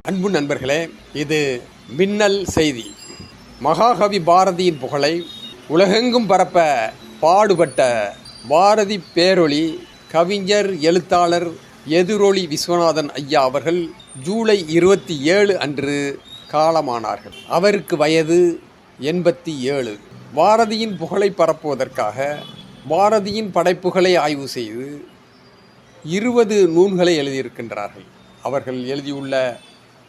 அன்பு நண்பர்களே, இது மின்னல் செய்தி. மகாகவி பாரதியின் புகழை உலகெங்கும் பரப்ப பாடுபட்ட பாரதி பேரொளி கவிஞர் எழுத்தாளர் எதிரொலி விஸ்வநாதன் ஐயா அவர்கள் ஜூலை 27 அன்று காலமானார்கள். அவருக்கு வயது 87. பாரதியின் புகழை பரப்புவதற்காக பாரதியின் படைப்புகளை ஆய்வு செய்து 20 நூல்களை எழுதியிருக்கின்றார்கள். அவர்கள் எழுதியுள்ள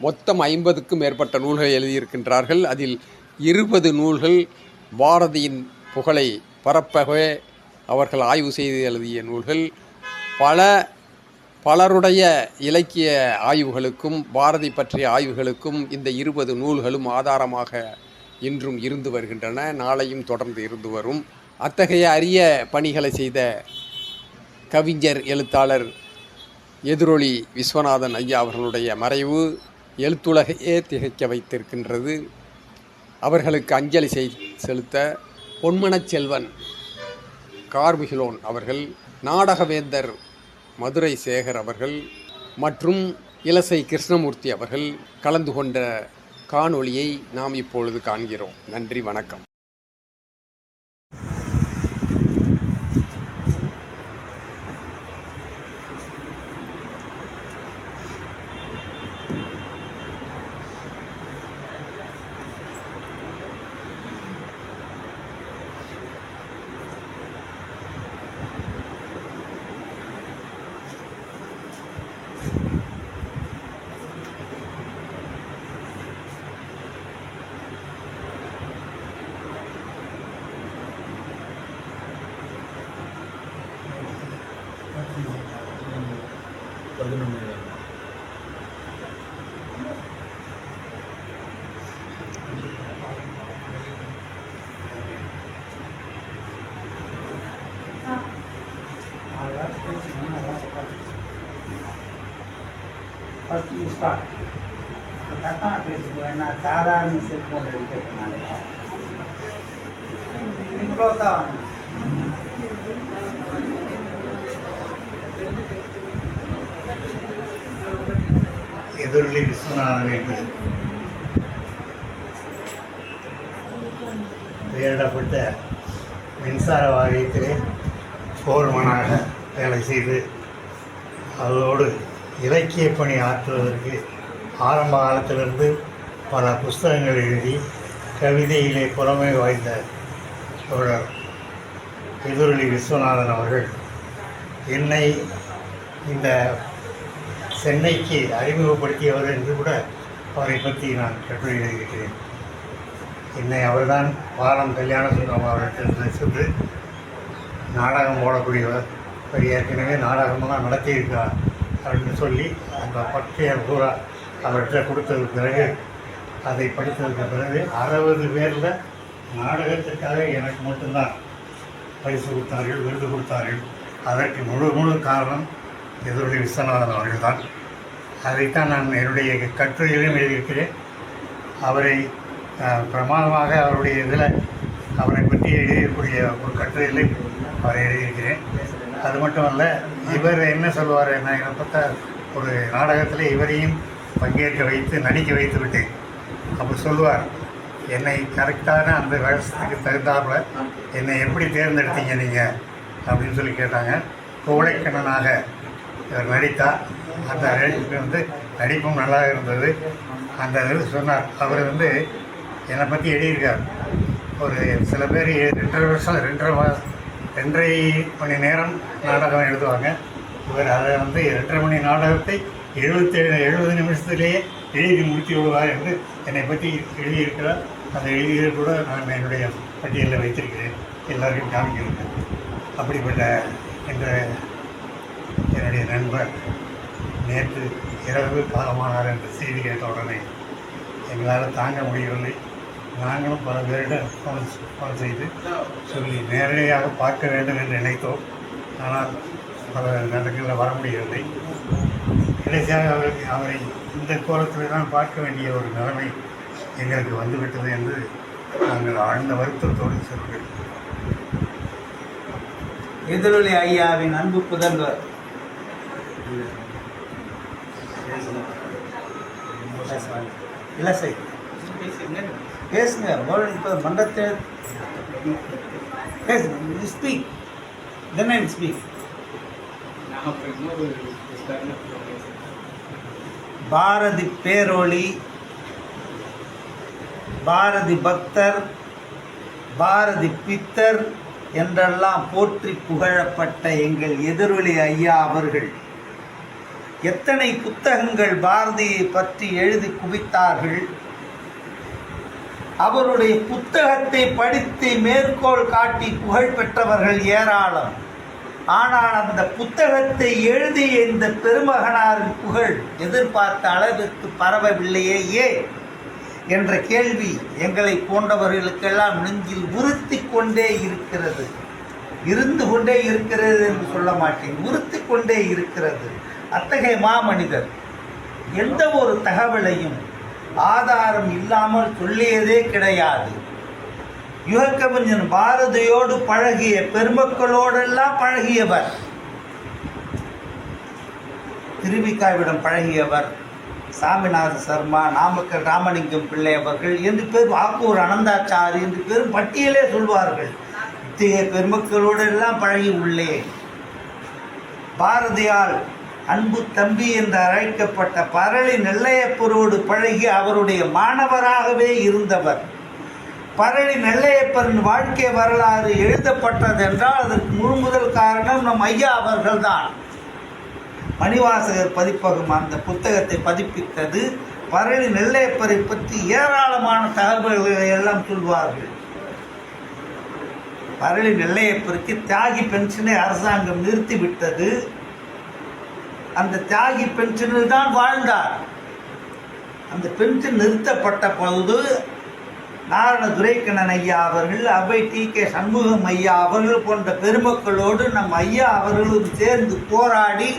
மொத்தம் 50க்கும் மேற்பட்ட நூல்களை எழுதியிருக்கின்றார்கள். அதில் 20 நூல்கள் பாரதியின் புகழை பரப்பவே அவர்கள் ஆய்வு செய்து எழுதிய நூல்கள். பலருடைய இலக்கிய ஆய்வுகளுக்கும் பாரதி பற்றிய ஆய்வுகளுக்கும் இந்த 20 நூல்களும் ஆதாரமாக இன்றும் இருந்து வருகின்றன, நாளையும் தொடர்ந்து இருந்து வரும். அத்தகைய அரிய பணிகளை செய்த கவிஞர் எழுத்தாளர் எதிரொலி விஸ்வநாதன் ஐயா அவர்களுடைய மறைவு எழுத்துலகையே திகைக்க வைத்திருக்கின்றது. அவர்களுக்கு அஞ்சலி செலுத்த பொன்மனச் செல்வன் கார்மிகிலோன் அவர்கள், நாடகவேந்தர் மதுரை சேகர் அவர்கள் மற்றும் இலசை கிருஷ்ணமூர்த்தி அவர்கள் கலந்து கொண்ட காணொளியை நாம் இப்பொழுது காண்கிறோம். நன்றி, வணக்கம். First you start. That's பேசுவேன் நான் சாதாரண செல்போன் எடுக்கிறதுனால இவ்வளோ தான். எதிரொலி விஸ்வநாதன் என்று பெயரிடப்பட்ட மின்சார வாரியத்திலே போர்மனாக வேலை செய்து அதோடு இலக்கிய பணி ஆற்றுவதற்கு ஆரம்ப காலத்திலிருந்து பல புஸ்தகங்கள் எழுதி கவிதையிலே புலமை வாய்ந்த தோழர் எதிரொலி விஸ்வநாதன் அவர்கள் என்னை இந்த சென்னைக்கு அறிமுகப்படுத்தியவர் என்று கூட அவரை பற்றி நான் கட்டுரை எழுதியிருக்கிறேன். என்னை அவர்தான் பாலம் கல்யாண சுந்தரம் அவர்களிடத்தில் சென்று நாடகம் போடக்கூடியவர், ஏற்கனவே நாடகமெல்லாம் நடத்தியிருக்கிறார் அப்படின்னு சொல்லி அந்த பட்டியல் பூரா அவர்கிட்ட கொடுத்ததுக்கு பிறகு அதை படித்ததுக்கு பிறகு 60 பேரில் நாடகத்திற்காக எனக்கு மட்டும்தான் பரிசு கொடுத்தார்கள், விருது கொடுத்தார்கள். அதற்கு முழு காரணம் எதிரொலி விஸ்வநாதன் அவர்கள் தான். அதைத்தான் நான் என்னுடைய கட்டுரையிலும் எழுதியிருக்கிறேன். அவரை பிரமாதமாக அவருடைய இதில் அவரை பற்றி எழுதக்கூடிய ஒரு கட்டுரையிலே அவரை எழுதியிருக்கிறேன். அது மட்டும் அல்ல, இவர் என்ன சொல்லுவார், நான் என்னை பார்த்தா ஒரு நாடகத்தில் இவரையும் பங்கேற்க வைத்து நடிக்க வைத்து விட்டேன். அப்படி சொல்லுவார், என்னை கரெக்டான அந்த வேஷத்துக்கு தகுந்தாப்புல என்னை எப்படி தேர்ந்தெடுத்தீங்க நீங்கள் அப்படின்னு சொல்லி கேட்டாங்க. கோழைக்கண்ணனாக இவர் நடித்தார். அந்த நடிப்பு நடிப்பும் நல்லா இருந்தது. அந்த இது சொன்னார். அவர் என்னை பற்றி எழுதியிருக்கார். ஒரு சில பேர் 2.5 மணி நேரம் நாடகம் எழுதுவாங்க. இவர் அதை 2.5 மணி நாடகத்தை 70 நிமிஷத்திலேயே எழுதி முடித்து விடுவார் என்று என்னை பற்றி எழுதியிருக்கிறார். அந்த எழுதியதை கூட நான் என்னுடைய பட்டியலில் வைத்திருக்கிறேன், எல்லாருக்கும் காமிக்கிறேன். அப்படிப்பட்ட என்ற என்னுடைய நண்பர் நேற்று இரவு காலமானார் என்ற செய்தி கேட்ட உடனே எங்களால் தாங்க முடியவில்லை. நாங்களும் பல பேரிடம் ஃபோன் செய்து சொல்லி நேரடியாக பார்க்க வேண்டும் என்று நினைத்தோம். ஆனால் பல நேரங்களில் வர முடியவில்லை. கடைசியாக அவரை இந்த கோலத்தில் தான் பார்க்க வேண்டிய ஒரு நிலைமை எங்களுக்கு வந்துவிட்டது என்று நாங்கள் ஆழ்ந்த வருத்தத்தோடு சொல்கிறோம். எதிரொலி ஐயாவின் அன்பு புதல்வர் பேசுவாங்க இல்லை சரி பேசுங்க இப்போ மன்றத்தில் பேசுங்க ஸ்பீக் தென் ஸ்பீக். பாரதி பேரொளி, பாரதி பக்தர், பாரதி பித்தர் என்றெல்லாம் போற்றி புகழப்பட்ட எங்கள் எதிரொலி ஐயா அவர்கள் எத்தனை புத்தகங்கள் பாரதியை பற்றி எழுதி குவித்தார்கள். அவருடைய புத்தகத்தை படித்து மேற்கோள் காட்டி புகழ் பெற்றவர்கள் ஏராளம். ஆனால் அந்த புத்தகத்தை எழுதிய இந்த பெருமகனாரின் புகழ் எதிர்பார்த்த அளவிற்கு பரவவில்லையே ஏன் என்ற கேள்வி எங்களை போன்றவர்களுக்கெல்லாம் நெஞ்சில் உறுத்தி கொண்டே இருக்கிறது. இருந்து கொண்டே இருக்கிறது என்று சொல்ல மாட்டேன், உறுத்தி கொண்டே இருக்கிறது. அத்தகைய மாமனிதர் எந்த ஒரு தகவலையும் ஆதாரம் இல்லாமல் சொல்லியதே கிடையாது. யுகக்கவிஞன் பாரதியோடு பழகிய பெருமக்களோடெல்லாம் பழகியவர், திருவிக்காவிடம் பழகியவர், சாமிநாத சர்மா, நாமக்கல் ராமலிங்கம் பிள்ளை அவர்கள் என்று பேர், ஆக்கூர் அனந்தாச்சாரி என்று பெரும் பட்டியலே சொல்வார்கள். இத்தகைய பெருமக்களோடு எல்லாம் பழகி உள்ளேன். பாரதியால் அன்பு தம்பி என்று அழைக்கப்பட்ட பரளி நெல்லையப்பரோடு பழகி அவருடைய மாணவராகவே இருந்தவர். பரளி நெல்லையப்பரின் வாழ்க்கை வரலாறு எழுதப்பட்டது என்றால் அதற்கு முதல் காரணம் நம் ஐயா அவர்கள்தான். மணிவாசகர் பதிப்பகம் அந்த புத்தகத்தை பதிப்பித்தது. பரளி நெல்லையப்பரை பற்றி ஏராளமான தகவல்களை எல்லாம் சொல்வார்கள். பரளி நெல்லையப்பருக்கு தியாகி பென்ஷனை அரசாங்கம் நிறுத்திவிட்டது. அந்த தியாகி பென்ஷனில் தான் வாழ்ந்தார். அந்த பென்ஷன் நிறுத்தப்பட்ட பொழுது நாரண துரைக்கண்ணன் ஐயா அவர்கள், அவை டி.கே. சண்முகம் ஐயா அவர்கள் போன்ற பெருமக்களோடு நம் ஐயா அவர்களும் சேர்ந்து போராடி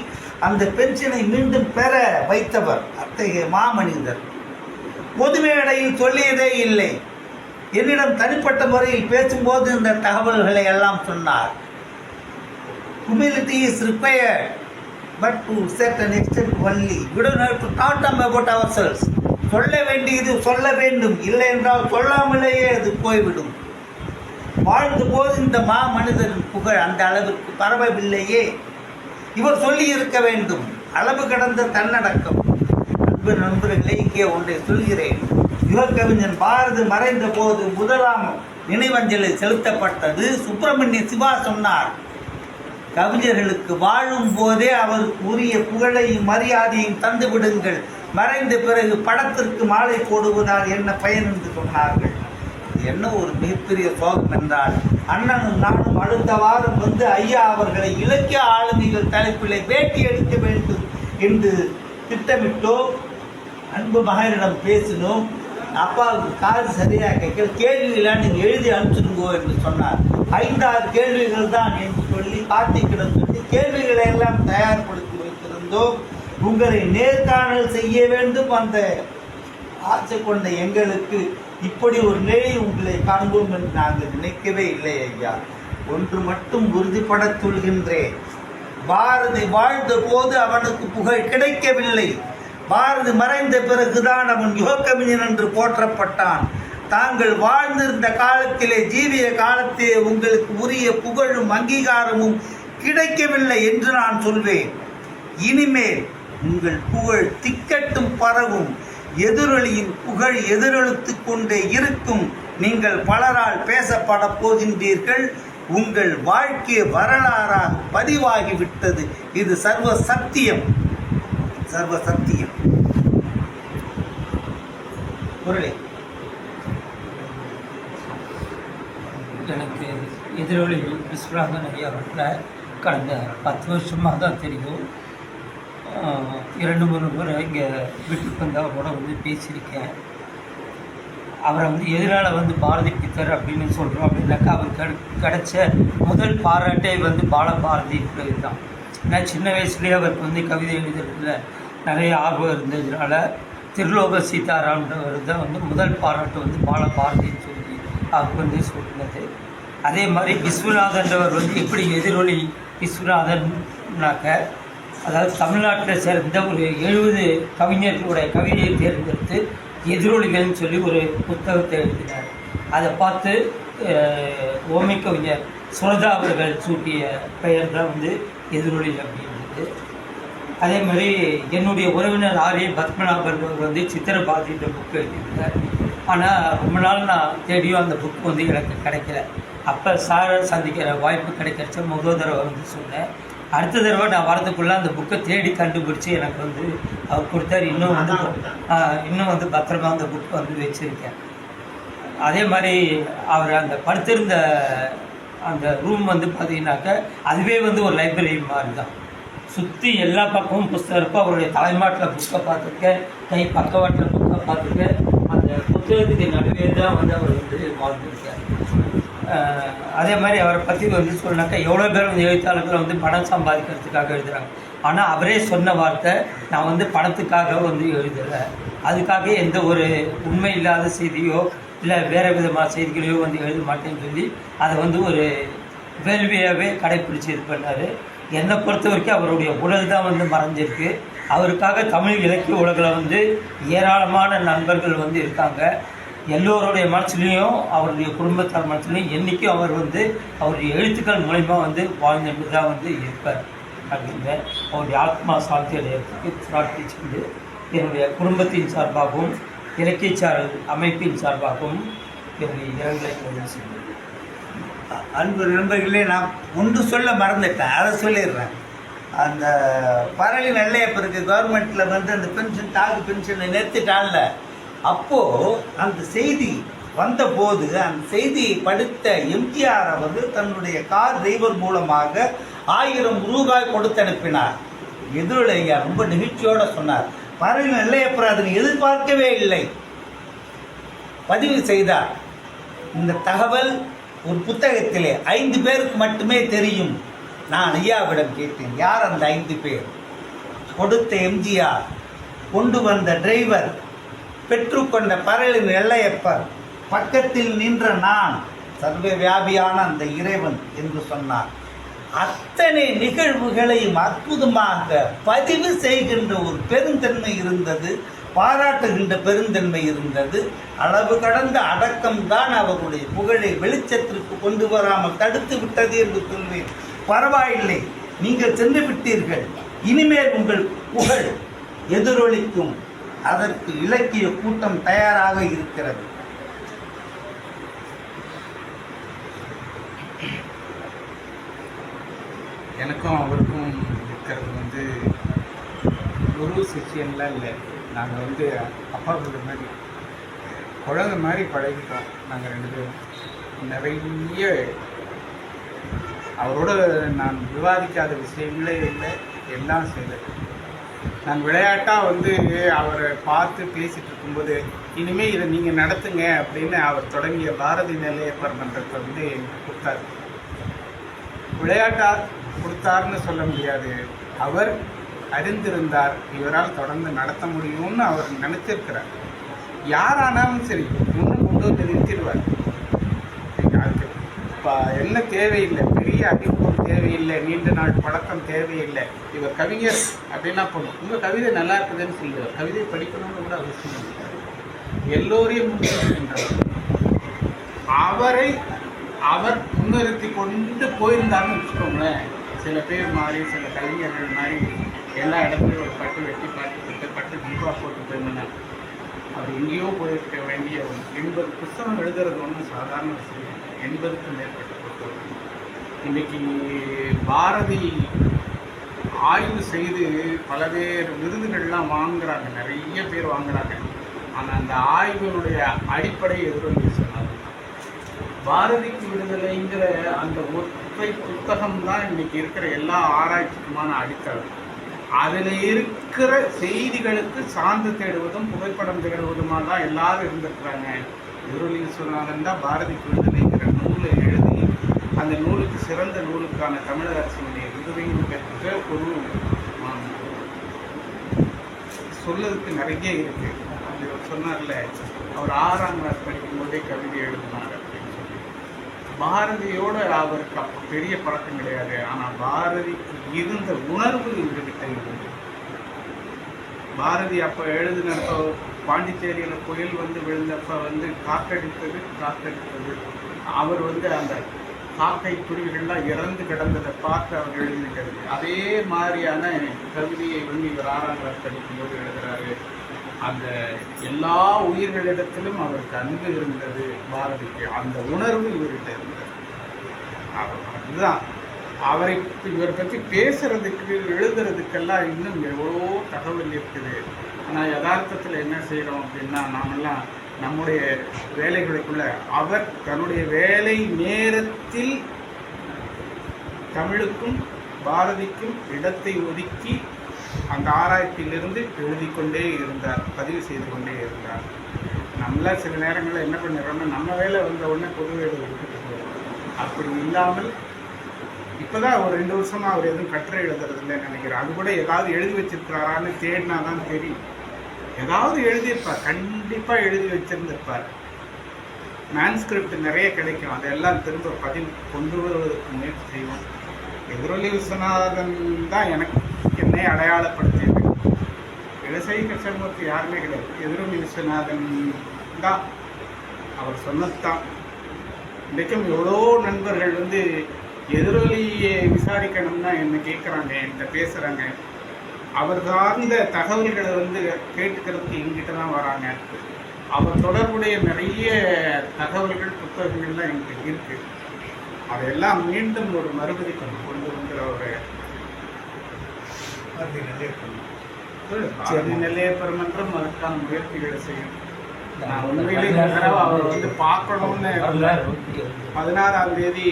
அந்த பென்ஷனை மீண்டும் பெற வைத்தவர். அத்தகைய மாமனிதர் பொது மேடையில் சொல்லியதே இல்லை. என்னிடம் தனிப்பட்ட முறையில் பேசும்போது இந்த தகவல்களை எல்லாம் சொன்னார். Humility is required, but to certain extent only. We don't have to talk about ourselves. சொல்ல வேண்டியது சொல்ல வேண்டும், இல்லை என்றால் சொல்லாமலேயே அது போய்விடும். வாழ்ந்த போது இந்த மாமனிதரின் புகழ் அந்த அளவிற்கு பரவவில்லையே. இவர் சொல்லி இருக்க வேண்டும். அளவு கடந்த தன்னடக்கம். அன்பு நண்பர்களே, இங்கே ஒன்றை சொல்கிறேன். யுகக்கவிஞன் பாரதி மறைந்த போது முதலாம் நினைவஞ்சலி செலுத்தப்பட்டது. சுப்பிரமணிய சிவா சொன்னார், கவிஞர்களுக்கு வாழும் போதே அவருக்கு உரிய புகழையும் மரியாதையும் தந்து விடுங்கள், மறைந்த பிறகு படத்திற்கு மாலை போடுவதால் என்ன பயன் என்று சொன்னார்கள். என்ன ஒரு மிகப்பெரிய சோகம் என்றால், அண்ணனும் நானும் அடுத்த வாரம் வந்து ஐயா அவர்களை இலக்கிய ஆளுமைகள் தலைப்பிலே பேட்டி எடுக்க வேண்டும் என்று திட்டமிட்டோம். அன்பு மகனிடம் பேசினோம். அப்பாவுக்கு காது சரியாக கேட்கல, கேள்விகளாக நீங்கள் எழுதி அனுப்பிச்சிருங்கோ என்று சொன்னார். 5-6 கேள்விகள் தான் என்று சொல்லி காத்திக்கிடம் சொல்லி கேள்விகளை எல்லாம் தயார்படுத்தி வைத்திருந்தோம். உங்களை நேர்காணல் செய்ய வேண்டும் அந்த ஆசை கொண்ட எங்களுக்கு இப்படி ஒரு நிலையை உங்களை காண்போம் என்று நாங்கள் நினைக்கவே இல்லை ஐயா. ஒன்று மட்டும் உறுதிப்பட சொல்கின்றேன், பாரதி வாழ்ந்த போது அவனுக்கு புகழ் கிடைக்கவில்லை. பாரதி மறைந்த பிறகுதான் அவன் யுகக்கவிஞன் என்று போற்றப்பட்டான். தாங்கள் வாழ்ந்திருந்த காலத்திலே, ஜீவிய காலத்திலே உங்களுக்கு உரிய புகழும் அங்கீகாரமும் கிடைக்கவில்லை என்று நான் சொல்வேன். இனிமேல் உங்கள் புகழ் திக்கட்டும் பரவும். எதிரொலியின் புகழ் எதிரொலித்து கொண்டே இருக்கும். நீங்கள் பலரால் பேசப்பட போகின்றீர்கள். உங்கள் வாழ்க்கை வரலாறாக பதிவாகிவிட்டது. இது சர்வ சத்தியம், சர்வ சத்தியம். முரளி, எனக்கு எதிரொலி விஸ்வநாதன் ஐயா அவர்களை கடந்த 10 வருஷமாக தான் தெரியும். 2-3 முறை இங்கே வீட்டுக்கு வந்து அவரோட வந்து பேசியிருக்கேன். அவரை வந்து எதிரால் வந்து பாரதி பித்தர் அப்படின்னு சொல்கிறோம் அப்படின்னாக்கா அவருக்கு கிடைச்ச முதல் பாராட்டே வந்து பாலபாரதி தான். ஏன்னா சின்ன வயசுலேயே அவருக்கு வந்து கவிதை எழுதுறதுல நிறைய ஆர்வம் இருந்ததுனால திருலோக சீதாராம்ன்றவர் தான் வந்து முதல் பாராட்டு வந்து பாலபாரதின்னு சொல்லி அவருக்கு வந்து சொன்னது. அதே மாதிரி விஸ்வநாதன்றவர் வந்து எப்படி எதிரொலி விஸ்வநாதன்னாக்க அதாவது தமிழ்நாட்டில் சேர்ந்த ஒரு 70 கவிஞர்களுடைய கவிதையை தேர்ந்தெடுத்து எதிரொலிகள்னு சொல்லி ஒரு புத்தகத்தை எழுதினார். அதை பார்த்து ஓமை கவிஞர் சுரதா அவர்கள் சூட்டிய பெயர் தான் வந்து எதிரொலி அப்படின்றது. அதே மாதிரி என்னுடைய உறவினர் ஆரிய பத்மநாபன் வந்து சித்திரபாதின்ற புக்கு எழுதியிருந்தார். ஆனால் ரொம்ப நாள் நான் தேடியும் அந்த புக்கு வந்து எனக்கு கிடைக்கல. அப்போ சாரை சந்திக்கிற வாய்ப்பு கிடைக்கிறச்ச முதல் தடவை வந்து சொன்னேன். அடுத்த தடவை நான் வரதுக்குள்ளே அந்த புக்கை தேடி கண்டுபிடிச்சி எனக்கு வந்து அவர் கொடுத்தாரு. இன்னும் வந்து பத்திரமா அந்த புக்கை வந்து வச்சுருக்கேன். அதே மாதிரி அவர் அந்த படுத்திருந்த அந்த ரூம் வந்து பார்த்தீங்கன்னாக்க அதுவே வந்து ஒரு லைப்ரரி மாதிரி தான். சுற்றி எல்லா பக்கமும் புத்தகம் இருக்கும். அவருடைய தலைமாட்டில் புக்கை பார்த்துருக்கேன், கை பக்கவாட்டில் புக்கை பார்த்துருக்கேன். அந்த புத்தகத்துக்கு நடுவே தான் வந்து அவர் வந்து வாழ்ந்துருக்கார். அதே மாதிரி அவரை பற்றி வந்து சொன்னாக்கா எவ்வளோ பேர் வந்து எழுத்தாளர்கள் வந்து பணம் சம்பாதிக்கிறதுக்காக எழுதுகிறாங்க. ஆனால் அவரே சொன்ன வார்த்தை, நான் வந்து பணத்துக்காக வந்து எழுதலை, அதுக்காக எந்த ஒரு உண்மை இல்லாத செய்தியோ இல்லை வேறு விதமான செய்திகளையோ வந்து எழுத மாட்டேன்னு சொல்லி அதை வந்து ஒரு வேள்வியாகவே கடைப்பிடிச்சி இது பண்ணார். என்னை பொறுத்த வரைக்கும் அவருடைய உடல் தான் வந்து மறைஞ்சிருக்கு. அவருக்காக தமிழ் இலக்கிய உலகில் வந்து ஏராளமான நண்பர்கள் வந்து இருக்காங்க. எல்லோருடைய மனசுலேயும் அவருடைய குடும்பத்தார் மனசுலையும் என்றைக்கும் அவர் வந்து அவருடைய எழுத்துக்கள் மூலயமா வந்து வாழ்ந்துட்டு தான் வந்து இருப்பார் அப்படின்ற அவருடைய ஆத்மா சாந்தி அடையிறதுக்கு பிரார்த்திச்சுட்டு என்னுடைய குடும்பத்தின் சார்பாகவும் இலக்கியச்சாரல் அமைப்பின் சார்பாகவும் என்னுடைய இரங்கலை பதிவு செய்கிறேன். அன்பு நண்பர்களே, நான் ஒன்று சொல்ல மறந்துட்டேன், அதை சொல்லிடுறேன். அந்த பரளி நெல்லையப்பருக்கு கவர்மெண்ட்டில் வந்து அந்த பென்ஷன் தாக்கு பென்ஷனை நிறுத்திட்டான்ல, அப்போது அந்த செய்தி வந்தபோது அந்த செய்தியை படித்த எம்ஜிஆர் அவர்கள் தன்னுடைய கார் டிரைவர் மூலமாக 1000 ரூபாய் கொடுத்து அனுப்பினார். எதிரொலியா ரொம்ப நிகழ்ச்சியோடு சொன்னார். பரளி நெல்லையப்பர் அதனை எதிர்பார்க்கவே இல்லை, பதிவு செய்தார். இந்த தகவல் ஒரு புத்தகத்திலே 5 பேருக்கு மட்டுமே தெரியும். நான் ஐயாவிடம் கேட்டேன், யார் அந்த 5 பேர்? கொடுத்த எம்ஜிஆர், கொண்டு வந்த டிரைவர், பெற்றுக்கொண்ட பரளி நெல்லையப்பர், பக்கத்தில் நின்ற நான், சர்வ வியாபியான அந்த இறைவன் என்று சொன்னார். அத்தனை நிகழ்வுகளையும் அற்புதமாக பதிவு செய்கின்ற ஒரு பெருந்தன்மை இருந்தது, பாராட்டுகின்ற பெருந்தன்மை இருந்தது. அளவு கடந்த அடக்கம்தான் அவருடைய புகழை வெளிச்சத்திற்கு கொண்டு வராமல் தடுத்து விட்டது என்று சொல்வேன். பரவாயில்லை, நீங்கள் சென்று விட்டீர்கள், இனிமேல் உங்கள் புகழ் எதிரொலிக்கும். அதற்கு இலக்கிய கூட்டம் தயாராக இருக்கிறது. எனக்கும் அவருக்கும் இருக்கிறது வந்து குரு சிஷியன்லாம் இல்லை. நாங்கள் வந்து அப்பா சொல்கிற மாதிரி குழந்தை மாதிரி பழகிட்டோம். நாங்கள் 2 பேரும் நிறைய அவரோட நான் விவாதிக்காத விஷயங்களே இல்லை, எல்லாம் செய்தேன். நான் விளையாட்டாக வந்து அவரை பார்த்து பேசிகிட்டு இருக்கும்போது, இனிமேல் இதை நீங்கள் நடத்துங்க அப்படின்னு அவர் தொடங்கிய பாரதி நெல்லையப்பர் மன்றத்தை வந்து எனக்கு கொடுத்தாரு. விளையாட்டாக கொடுத்தாருன்னு சொல்ல முடியாது, அவர் அறிந்திருந்தார் இவரால் தொடர்ந்து நடத்த முடியும்னு அவர் நினச்சிருக்கிறார். யாரானாலும் சரி இன்னும் கொண்டு வந்து நிறுத்திடுவார். அதுக்கு இப்போ என்ன தேவையில்லை, பெரிய அறிமுகம் தேவையில்லை, நீண்ட நாள் பழக்கம் தேவையில்லை. இவர் கவிஞர் அப்படின்னா போதும், உங்கள் கவிதை நல்லா இருக்குதுன்னு சொல்லுவார். கவிதை படிக்கணும்னு கூட அவசியம் இல்லை. எல்லோரையும் முன்னிறுத்துகின்றவர். அவரை அவர் முன்னிறுத்தி கொண்டு போயிருந்தாருன்னு வச்சுக்கோங்களேன், சில பேர் மாதிரி சில கலைஞர்கள் மாதிரி எல்லா இடத்துலையும் ஒரு பட்டு வெட்டி பட்டு தீபா போட்டு போயிருந்தாங்க. அவர் எங்கேயோ போயிருக்க வேண்டிய 80 புத்தகம் எழுதுறது ஒன்றும் சாதாரண விஷயம். 80க்கும் மேற்பட்ட புத்தகம். இன்றைக்கி பாரதி ஆய்வு செய்து பல்வேறு விருதுகள்லாம் வாங்குகிறாங்க, நிறைய பேர் வாங்குகிறாங்க. ஆனால் அந்த ஆய்வுடைய அடிப்படை எதிரொலி சொன்னார். பாரதிக்கு விடுதலைங்கிற அந்த ஒற்றை புத்தகம் தான் இன்றைக்கி இருக்கிற எல்லா ஆராய்ச்சிக்குமான அடித்தளம். அதில் இருக்கிற செய்திகளுக்கு சான்று தேடுவதும் புகைப்படம் தேடுவதுமாக தான் எல்லாரும் இருந்திருக்கிறாங்க. எதிரொலி விஸ்வநாதன் தான் பாரதிக்கு விடுதலைங்கிற நூலை எழுதி அந்த நூலுக்கு சிறந்த நூலுக்கான தமிழக அரசினுடைய விருதையும் பெற்ற ஒரு சொல்லதுக்கு நிறைய இருக்குது. அவர் சொன்னார்ல, அவர் 6ஆம் கிளாஸ் படிக்கும்போதே கவிதை எழுதினார் அப்படின்னு சொல்லி. பாரதியோடு அவருக்கு அப்போ பெரிய பழக்கம் கிடையாது. ஆனால் பாரதிக்கு இருந்த உணர்வு இவர்கிட்ட இருந்தது. பாரதி அப்போ எழுதினப்போ பாண்டிச்சேரியில் புயல் வந்து விழுந்தப்போ வந்து காத்தடித்தது. அவர் வந்து அந்த காக்கை குருவிகள்லாம் இறந்து கிடந்ததை பார்த்து அவர் எழுதியிருக்கிறது. அதே மாதிரியான கவிதையை வந்து இவர் 6ஆம் கிளாஸ் படிக்கும்போது எழுதுகிறாரு. அந்த எல்லா உயிர்களிடத்திலும் அவருக்கு அன்பு இருந்தது பாரதிக்கு. அந்த உணர்வு இவர்கிட்ட இருந்தது. அதுதான் இவரை பற்றி பேசுறதுக்கு எழுதுறதுக்கெல்லாம் இன்னும் எவ்வளோ தகவல் இருக்குது. ஆனால் யதார்த்தத்தில் என்ன செய்கிறோம் அப்படின்னா, நாமெல்லாம் நம்முடைய வேலைகளுக்குள்ள அவர் தன்னுடைய வேலை நேரத்தில் தமிழுக்கும் பாரதிக்கும் இடத்தை ஒதுக்கி அந்த ஆராய்ச்சியிலிருந்து எழுதி கொண்டே இருந்தார், பதிவு செய்து கொண்டே இருந்தார். நம்மள சில நேரங்களில் என்ன பண்ணிடுறோம்னா, நம்ம வேலை வந்த உடனே பொது வேலை விட்டுட்டு போயிடும். அப்படி இல்லாமல் இப்போ தான் ஒரு 2 வருஷமாக அவர் எதுவும் கட்டுரை எழுதுறதில்லைன்னு நினைக்கிறேன். அது கூட ஏதாவது எழுதி வச்சிருக்கிறாரான்னு தேடினா தான் தெரியும். ஏதாவது எழுதியிருப்பார், கண்டிப்பாக எழுதி வச்சிருந்திருப்பார். மேன்ஸ்கிரிப்ட் நிறைய கிடைக்கும், அதெல்லாம் திரும்ப பதிவு கொண்டு வருவதற்கு முயற்சி செய்வோம். எதிரொலி விஸ்வநாதன் தான் என்னை அடையாளப்படுத்தியது. இளசை கிருஷ்ணமூர்த்தி யாருமே கிடையாது, எதிரொலி விஸ்வநாதன் தான். அவர் சொன்னதுதான். இன்றைக்கும் எவ்வளோ நண்பர்கள் வந்து எதிரொலியை விசாரிக்கணும்னா என்ன கேட்குறாங்க, என்கிட்ட பேசுகிறாங்க. அவர் சார்ந்த தகவல்களை வந்து கேட்டுக்கிறதுக்கு எங்கிட்ட தான் வராங்க. அவர் தொடர்புடைய நிறைய தகவல்கள் புத்தகங்கள்லாம் எங்களுக்கு இருக்குது. அதையெல்லாம் மீண்டும் ஒரு மறுபடி கொண்டு வந்துற ஒரு நெல்லையப்பர் மன்றம் அதற்கான முயற்சிகளை செய்யும். நான் உண்மையிலே இந்த தடவை அவர் வந்து பார்க்கணும்னு 16ஆம் தேதி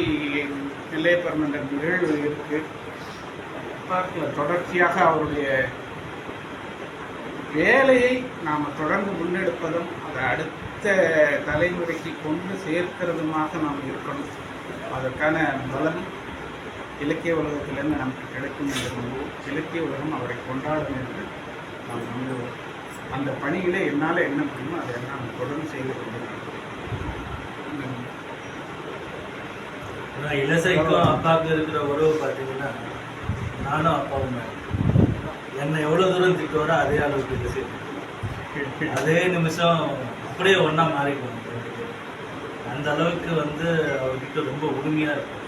நெல்லையப்பர் மன்ற நிகழ்வு இருக்கு. பார்க்கலாம், தொடர்ச்சியாக அவருடைய வேலையை நாம் தொடர்ந்து முன்னெடுப்பதும் அதை அடுத்த தலைமுறைக்கு கொண்டு சேர்க்கிறதுமாக நாம் இருக்கணும். அதற்கான பலன் இலக்கிய உலகத்திலிருந்து நமக்கு கிடைக்கும் என்று நம்புவோம். இலக்கிய உலகம் அவரை கொண்டாடும் என்று நாம் நம்புவோம். அந்த பணிகளை என்னால் என்ன முடியுமோ அதையெல்லாம் நாம் தொடர்ந்து செய்து கொண்டிருக்கிறோம். இலசைக்கும் அப்பாவுக்கு இருக்கிற உறவு பார்த்தீங்கன்னா, நானும் அப்பாவும் என்னை எவ்வளோ தூரம் திட்டுவாரோ அதே அளவுக்கு இலசை. அதே நிமிஷம் அப்படியே ஒன்றா மாறிக்கும். அந்த அளவுக்கு வந்து அவர்கிட்ட ரொம்ப உரிமையாக இருக்கும்.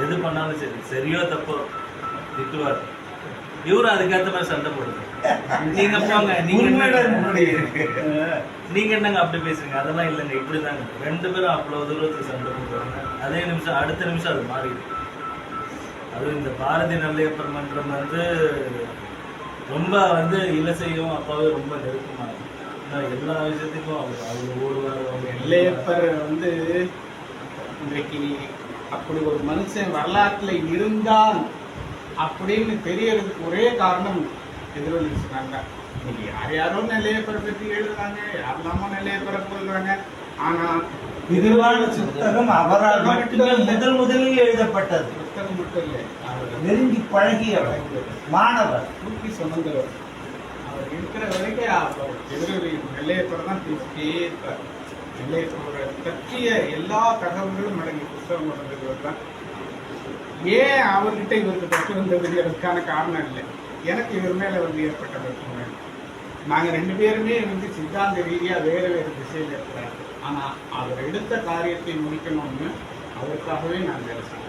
எது பண்ணாலும் சரி, சரியோ தப்போ திட்டுவார். இவரும் அதுக்கேற்ற மாதிரி சண்டை போடுது. நீங்க போங்க, நீங்க என்னங்க அப்படி பேசுறீங்க, அதெல்லாம் இல்லைங்க, இப்படிதாங்க. 2 பேரும் அவ்வளோ தூரத்துக்கு சண்டை போடுவாங்க. அதே நிமிஷம் அடுத்த நிமிஷம் அது மாறிடும். அதுவும் இந்த பாரதி நெல்லையப்பர் மன்றம் வந்து ரொம்ப வந்து இலசையும் அப்பாவும் ரொம்ப நெருக்கமாக எல்லா விஷயத்துக்கும் அவர் ஓடுவார். நெல்லையப்பர் வந்து இன்றைக்கு அப்படி ஒரு மனுஷன் வரலாற்றில் இருந்தான் அப்படின்னு தெரியறதுக்கு ஒரே காரணம் எதிரொலி சொன்னாங்க. இன்னைக்கு யாரோ நெல்லையப்பரை பற்றி எழுதுறாங்க, யாரெல்லாமோ நெல்லையப்பரை சொல்றாங்க. ஆனால் விரிவான புத்தகம் அவரால் மட்டுமே முதலில் எழுதப்பட்டது. புத்தகம் மட்டும் இல்லை, அவர் நெருங்கி பழகியவர், மாணவர், தூக்கி சொன்னவர். அவர் இருக்கிற வரைக்கும் அவர் எதிரொலி நெல்லையப்பரை தான் பேசிட்டே இருப்பார். நெல்லையப்பரை பற்றிய எல்லா தகவல்களும் அடங்கிய புத்தகம் வந்தவர் தான். ஏன் அவர்கிட்ட இவருக்கு பற்று வந்ததுங்கிறதுக்கான காரணம் இல்லை, எனக்கு இவர் மேலே வந்து ஏற்பட்ட பற்று. நாங்கள் 2 பேருமே வந்து சித்தாந்த ரீதியாக வேறு வேறு திசையில் இருக்கிறார். ஆனால் அவர் எடுத்த காரியத்தை முடிக்கணும்னு அவருக்காகவே நான் வேலை செய்யணும்.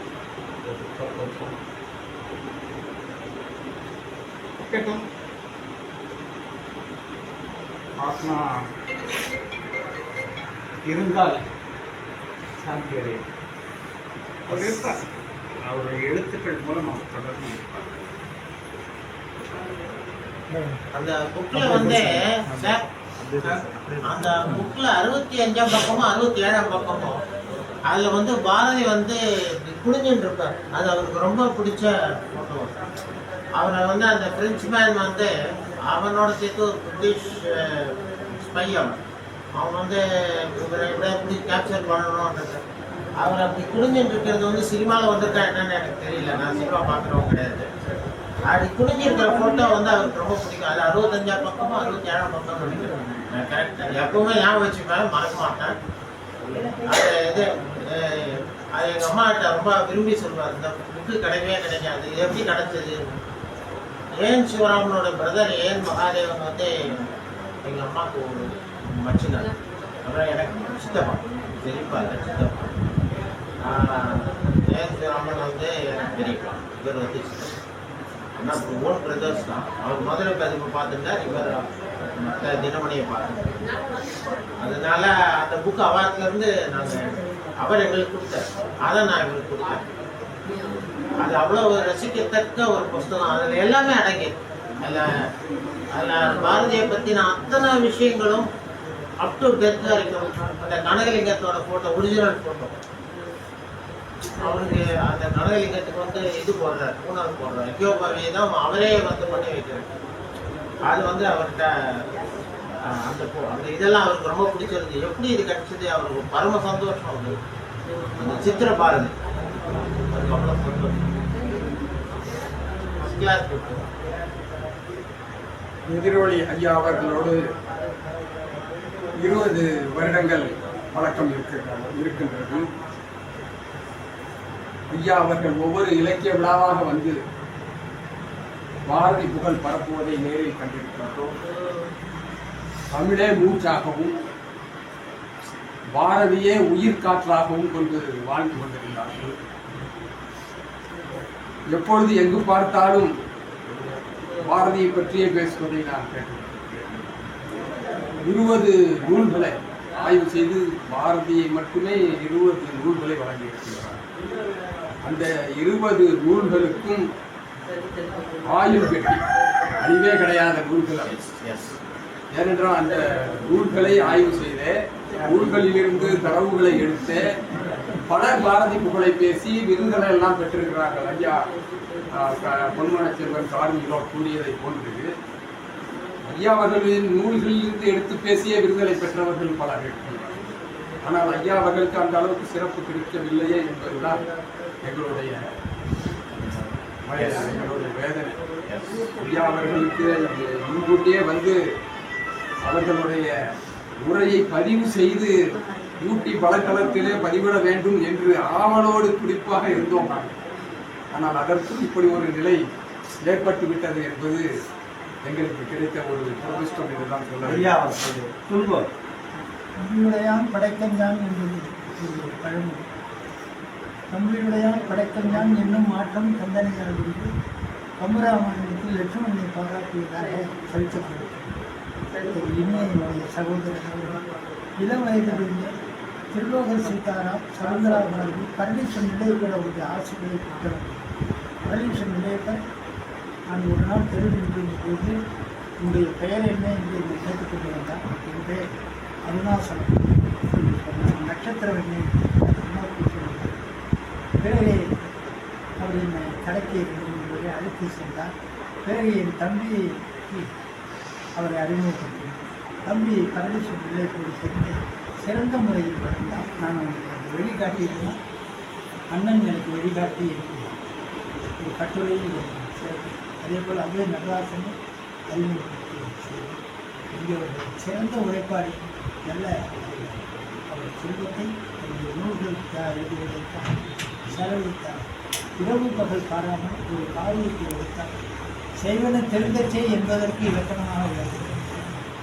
ஆத்மா இருந்தால் சாந்தியரை அவர் இருப்பார். அவருடைய எழுத்துக்கள் மூலம் அவர் தொடர்ந்து இருப்பார். அந்த புக்ல வந்து அந்த புக்ல 65ஆம் பக்கமும் 67ஆம் பக்கமும் அதுல வந்து பாரதி வந்து குடிஞ்சுட்டு இருப்பார். அது அவருக்கு ரொம்ப பிடிச்ச போட்டோ. அவரை வந்து அந்த பிரெஞ்சுமேன் வந்து அவனோட சேர்த்து ஒரு பிரிட்டிஷ் ஸ்பை அவன் வந்து இவரை எப்படி கேப்சர் பண்ணணும்ன்றது. அவர் அப்படி குடிஞ்சுட்டு இருக்கிறது வந்து சினிமாவில் வந்திருக்கா என்னன்னு எனக்கு தெரியல, நான் சினிமா பார்க்குறவங்க கிடையாது. அப்படி குடிஞ்சிருக்கிற ஃபோட்டோ வந்து அவருக்கு ரொம்ப பிடிக்கும். அது 65ஆம் பக்கமும் 67ஆம் பக்கம் நினைக்கிறேன். கரெக்டாக எப்பவுமே ஞாபகம் வச்சுப்பேன், மறக்க மாட்டேன். அது இது அது எங்கள் அம்மாகிட்ட ரொம்ப விரும்பி சொல்லுவார், இந்த புக்கு கிடைக்கவே கிடைக்காது, இது எப்படி கிடைச்சது. ஏன் சிவராமனோட பிரதர் ஏன் மகாதேவன் வந்து எங்கள் அம்மாவுக்கு ஒரு மச்சினார், அப்புறம் எனக்கு சித்தப்பா, பெரியப்பா இல்லை சித்தப்பா. ஏன் சிவராமன் வந்து எனக்கு பெரியப்பா, இவர் வந்து சித்தப்பா. ஆனால் ஓன் பிரதர்ஸ் தான். அவர் முதல்ல பதிப்பு பார்த்துட்டார், இவர் மற்ற தினமணியை பார்த்துட்டார். அதனால அந்த புக்கு அவார்ட்லேருந்து அவர் எங்களுக்கு கொடுத்தார், அதை நான் எங்களுக்கு கொடுத்தேன். அது அவ்வளோ ரசிக்கத்தக்க ஒரு புஸ்தகம். அதில் எல்லாமே அடங்கியிருக்கு. அதில் பாரதியை பற்றின அத்தனை விஷயங்களும் அப் டு டெத் வரைக்கும். அந்த கனகலிங்கத்தோட ஃபோட்டோ, ஒரிஜினல் ஃபோட்டோ, அவருக்கு அந்த கனகலிங்கத்துக்கு வந்து இது போடுறார், பூனல் போடுறார், எக்கியோபாவியை தான் அவரே வந்து பண்ணி வைக்கிறார். அது வந்து அவர்கிட்ட அந்த இதெல்லாம் அவருக்கு ரொம்ப பிடிச்சிருந்து. எப்படி இது கிடைச்சது, அவருக்கு பரம சந்தோஷம். வந்து அந்த சித்திர பாரதி அவருக்கு அவ்வளோ சந்தோஷம். First class book. எதிரொலி ஐயா அவர்களோடு 20 வருடங்கள் பழக்கம் இருக்கின்றது. ஐயா அவர்கள் ஒவ்வொரு இலக்கிய விழாவாக வந்து பாரதி புகழ் பரப்புவதை நேரில் கண்டிருக்கின்றோம். தமிழே மூச்சாகவும் பாரதியே உயிர் காற்றாகவும் கொண்டு வாழ்ந்து கொண்டிருந்தார்கள். எப்பொழுது எங்கு பார்த்தாலும் பாரதியை பற்றியே பேசுவதை நான் கேட்டிருக்கிறேன். 20 நூல்களை ஆய்வு செய்து பாரதியை மட்டுமே 20 நூல்களை வழங்கியிருக்கிறார். அந்த 20 நூல்களுக்கும் ஆயுள் பெட்டி, அறிவே கிடையாத நூல்கள். ஏனென்றால் அந்த நூல்களை ஆய்வு செய்த, நூல்களிலிருந்து தரவுகளை எடுத்து பலர் பாரதி புகழை பேசி விருதுகளை எல்லாம் பெற்றிருக்கிறார்கள். ஐயா பொன்மன செல்வன் கார்மிகோ கூறியதை போன்று ஐயா அவர்களின் நூல்களிலிருந்து எடுத்து பேசிய விருதுகளை பெற்றவர்கள் பலர் இருக்கிறார்கள். ஆனால் ஐயா அவர்களுக்கு அந்த அளவுக்கு சிறப்பு கிடைக்கவில்லையே என்பதுதான் எங்களுடைய வேதனை. ஐயா அவர்களுக்கு முன்கூட்டியே வந்து அவர்களுடைய உரையை பதிவு செய்து யூடி வலைத்தளத்திலே பதிவிட வேண்டும் என்று ஆவலோடு குறிப்பாக இருந்தோம். ஆனால் அதற்கும் இப்படி ஒரு நிலை ஏற்பட்டு விட்டது என்பது எங்களுக்கு கிடைத்த ஒரு துரதிர்ஷ்டம் என்றுதான் சொல்ல. தம்பியுடையான் படைக்கஞ்சான் என்பது ஒரு பழமொழி. தம்பியுடையான் படைக்கஞ்சான் என்னும் மாற்றம் தந்தனையால் என்று கம்பராமாயணத்தில் லட்சுமணனை பாராட்டியதாக சரித்திரப்படுகிறது. இனிய சகோதரர்கள், இளம் வயதிலிருந்து திருலோக சீதாராம் சவுந்தராபாரதி பரமேஸ்வரன் நிலையப்பட ஒரு ஆசைகளை பெற்றவர். பரமேஸ்வரன் நிலையப்பர் நான் ஒரு நாள் தெருவில் போது உங்களுடைய பெயர் என்ன என்று என்னை கேட்டுக்கொண்டு வந்தார். என் பெயர் அருணாசலம், நட்சத்திரம் என்ன சொன்னார். பிறகு அவர் என்னை கடைக்கு என்பதை அழைத்து சென்றார். பிறகு என் தம்பியை அவரை அறிமுகப்படுத்தினார். தம்பி பரமேஸ்வரன் நிலையப்போடு சேர்ந்து சிறந்த முறையில் வளர்ந்தார். நான் அவங்களுக்கு வழிகாட்டியிருந்தேன். அண்ணன் எனக்கு வழிகாட்டி இருக்கிறார். ஒரு கட்டுரையில் அதே போல் அதே நடராசனும் அறிமுகப்படுத்தி இங்கே ஒரு சிறந்த உழைப்பாளி. நல்ல அவர் செல்வத்தை அவருடைய நூல்களுக்காக எழுதுவதற்காக செலவழித்தார். இரவு பகல் பாராமல் ஒரு காரியத்தை வைத்தார். செய்வன தெரிந்தச்சே என்பதற்கு இலக்கணமாக உள்ளது.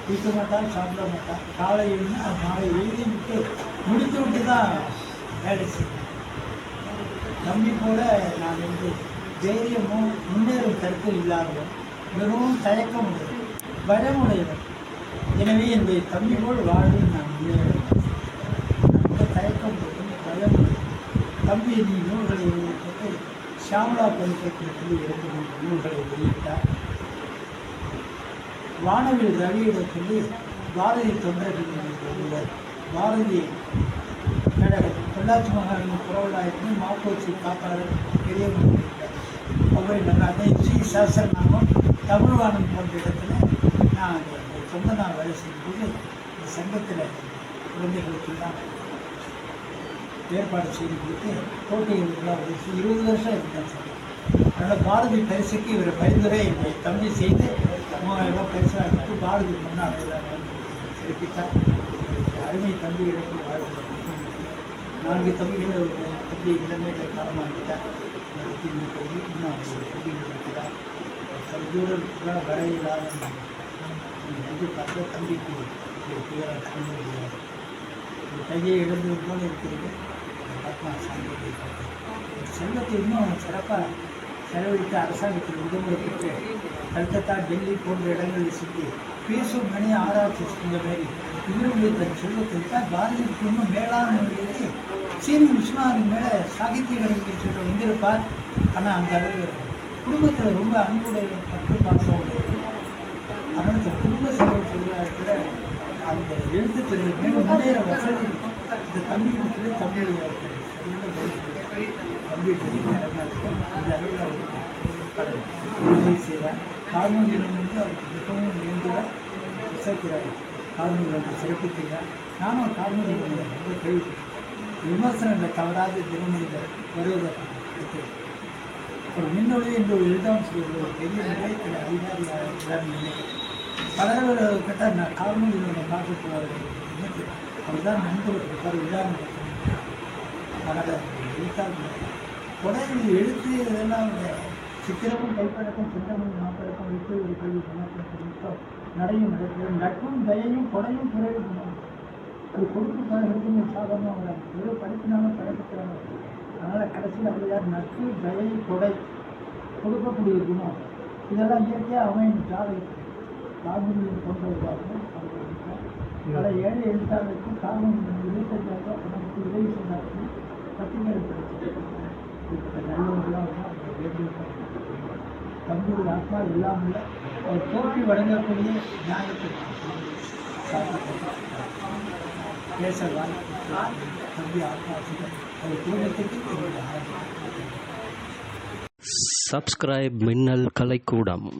குடிக்க மாட்டால் சாப்பிட மாட்டால், காலை எழுந்து மாலை எழுதி விட்டு முடித்து விட்டு தான் வேலை செய்வேன். தம்பி போல நான் வந்து தைரியமும் முன்னேறும் கருத்து இல்லாதவன், மிகவும் தயக்கம் உடையவன், பயமுடையவன். எனவே என்னுடைய தம்பி போல் வாழ்வில் நான் முன்னேறுவேன். அந்த தயக்கம் பயம். தம்பி நீ நூல்களை எழுதிட்டு ஷாம்லா பதிப்பகத்தில் 2 நூல்களை வெளியிட்டார். வானவில் ரவியிடம் சொல்லி பாரதி தொண்டர்கள் பாரதி பொள்ளாச்சி மகாவின் புறவலாயிரத்து மாப்போச்சி காப்பாளர் பெரிய அவரை நல்லா ஸ்ரீ சாஸ்திரநாமம் தமிழ்வானம் போன்ற இடத்துல நான் சொந்த நாள் வேலை செய்யும்போது இந்த சங்கத்தில் குழந்தைகளுக்கெல்லாம் ஏற்பாடு செய்து கொடுத்து போட்டிகளுக்கெல்லாம் 20 வருஷம் இருந்தேன் சார். அதனால் பாரதி பரிசுக்கு இவர் பரிந்துரை என்னை தம்பி செய்து 3000 பரிசாக எடுத்து பாரதி முன்னாள் சிறப்பித்தார். அருமை தம்பிகளுக்கு வாழ்க்கை 4 தம்பிகள் தம்பி இளமையில் காலமாகிட்டார். இன்னும் அவர் தம்பிகள் இருக்கிறார். தூரம் வர இல்லாத பார்த்து தம்பிக்கு துயரம் தாங்க முடியாது. கையை இழந்தது போல இருக்கிறது. ஆத்மா சாந்தி செல்வத்தை இன்னும் சிறப்பாக செலவழித்து அரசாங்கத்தில் விடுமுறை பெற்று கல்கத்தா, டெல்லி போன்ற இடங்களில் சுற்றி பேசும் மணி ஆராய்ச்சி செஞ்ச மாதிரி இவருடைய தன் செல்வத்தை தான் பாரதிக்கு இன்னும் மேலான முறையிலே சீனி விஸ்வநாதன் மேலே சாகித்ய கலைஞர் சொல்ல வந்திருப்பார். ஆனால் அந்த அளவு குடும்பத்தில் ரொம்ப அன்புடைய பற்று பாசம் உள்ளது. அதனால் இந்த குடும்ப செலவு சொல்வதில் அந்த எழுத்துக்கள் மேலும் முன்னேற வசதி இந்த தம்பி வீட்டில் தம்பி தம்பி இந்த அளவில் உதவி செய்வார். கார்மோனியம் வந்து அவருக்கு மிகவும் வேண்டுவார் விசாரிக்கிறார். கார்மோனியம் சிறப்பிக்கிறார். நானும் கார்மோனியம் ரொம்ப கேள்வி விமர்சனங்களை தவறாத தினமணிகள் வருவதற்கு ஒரு மின்னொழி என்று ஒரு எழுதாமல் சொல்லுவது ஒரு பெரிய நிலையத்தில் அதிகாரியாக நினைக்கிறேன். பலர் கேட்டால் நான் கார்மோனியோட பார்க்கக்கூடாது. அவர் தான் நண்பர்கள் இருப்பார். உதாரணம் அதனால் எழுத்தாளர் உடனே எழுத்து இதெல்லாம் சித்திரமும் கைப்பழக்கம் சிந்தமும் மாப்பழக்கம் வைத்து ஒரு கல்வி சமாப்பழக்கம் நடையும் நடக்கிறது. நட்பும் தயையும் கொடையும் குறைவு அது கொடுப்புக்காக இருக்குன்னு சாதாரணமாக வராங்க. வெறும் படிப்பினாலும் பழக்கத்துறாங்க. அதனால் கடைசியில் அப்படியார் நட்பு தயை கொடை கொடுக்கக்கூடிய குணம் இதெல்லாம் இயற்கையாக அமையும் ஜாதகத்தில் கார்மோனியம் போன்றவர்களாகவும் பல ஏழை எழுத்தாளருக்கும் கார்மோனியம் 25,000 நமக்கு உதவி செய்தார்கள். பத்திரிகை இப்படி நல்லவர்களாக தம்பூர் ஆத்மா இல்லாமல் அவர் போட்டி வழங்கக்கூடிய நியாயத்தை பேச வாய்ப்பு தம்பி ஆத்மா அவர் குடும்பத்துக்கு சப்ஸ்கிரைப் மின்னல் கலைக்கூடம்.